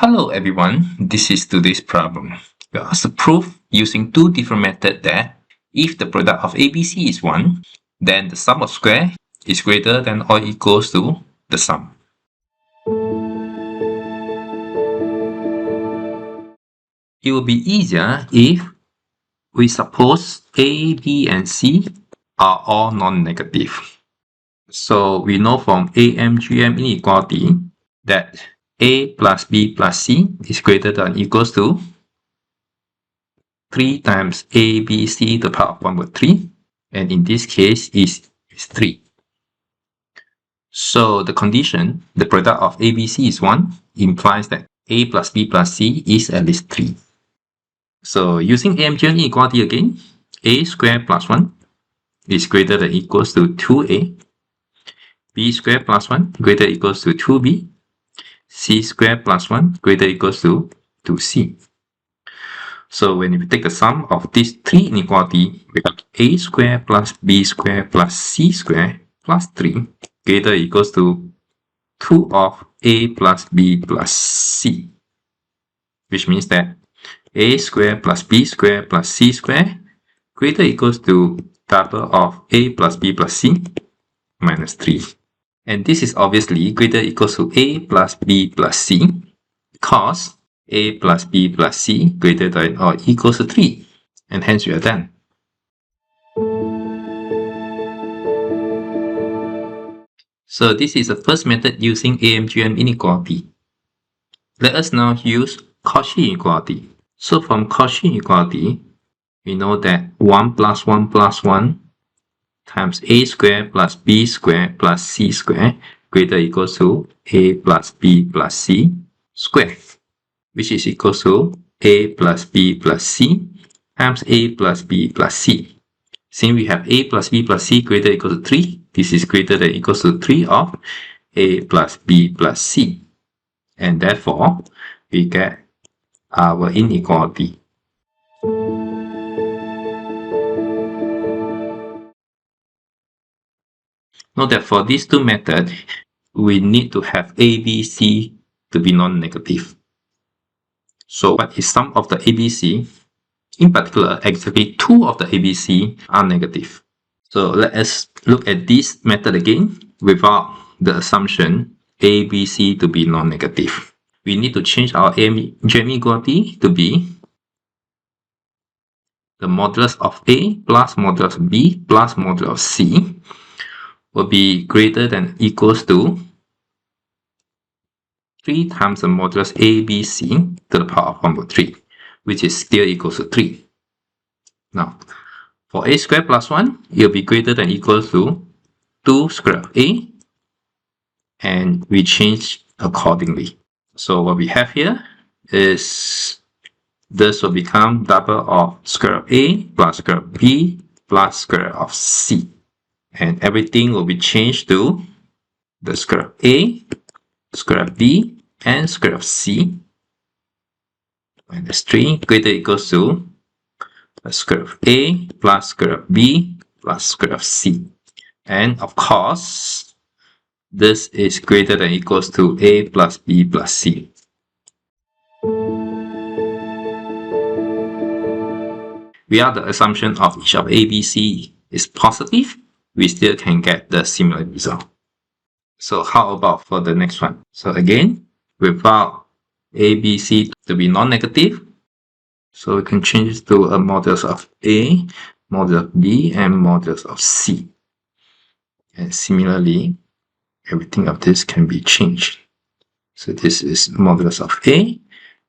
Hello everyone, this is today's problem. We are asked to prove using two different methods that if the product of ABC is 1, then the sum of square is greater than or equals to the sum. It will be easier if we suppose A, B, and C are all non-negative. So we know from AMGM inequality that A plus B plus C is greater than or equals to 3 times A, B, C to the power of 1 over 3. And in this case is 3. So the condition, the product of A, B, C is 1, implies that A plus B plus C is at least 3. So using AMGM inequality again, A squared plus 1 is greater than or equals to 2A. B squared plus 1 greater than or equals to 2B. C squared plus 1 greater than or equals to 2C. So when we take the sum of these three inequality, we have A squared plus B squared plus C squared plus 3 greater than or equals to 2 of A plus B plus C, which means that A squared plus B squared plus C squared greater than or equals to double of A plus B plus C minus 3. And this is obviously greater than or equals to A plus B plus C because A plus B plus C greater than or equals to 3. And hence we are done. So this is the first method using AMGM inequality. Let us now use Cauchy inequality. So from Cauchy inequality, we know that 1 plus 1 plus 1 times A squared plus B squared plus C squared greater than or equals to A plus B plus C squared, which is equal to A plus B plus C times A plus B plus C. Since we have A plus B plus C greater than or equal to 3, this is greater than or equals to 3 of A plus B plus C. And therefore, we get our inequality. Note that for these two methods, we need to have A, B, C to be non-negative. So what is sum of the ABC? In particular, exactly 2 of the ABC are negative. So let us look at this method again without the assumption A, B, C to be non-negative. We need to change our AMGM inequality to be the modulus of A plus modulus of B plus modulus of C will be greater than or equals to 3 times the modulus ABC to the power of 1 over 3, which is still equals to 3. Now, for A squared plus 1, it will be greater than or equals to 2 square root of A, and we change accordingly. So what we have here is this will become double of square root of A plus square root of B plus square root of C. And everything will be changed to the square root of A, square root of B, and square root of C minus 3 greater than or equals to the square root of A plus square root of B plus square root of C. And of course, this is greater than or equals to A plus B plus C. Without the assumption of each of A, B, C is positive, we still can get the similar result. So how about for the next one? So again, without A, B, C to be non-negative, so we can change it to a modulus of A, modulus of B, and modulus of C. And similarly, everything of this can be changed. So this is modulus of A,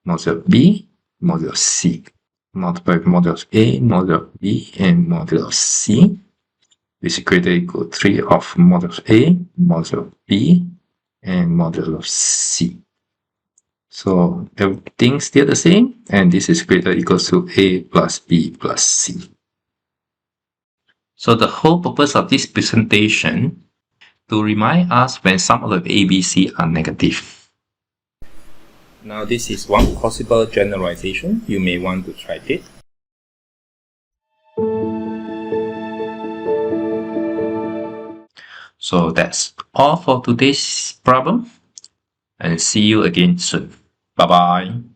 modulus of B, modulus of C. Multiply modulus of A, modulus of B, and modulus of C, which is greater than or equal to 3 of modulus of A, modulus of B, and modulus of C. So everything's still the same, and this is greater or equals to A plus B plus C. So the whole purpose of this presentation to remind us when some of the ABC are negative. Now this is one possible generalization. You may want to try it. So that's all for today's problem, and see you again soon. Bye bye.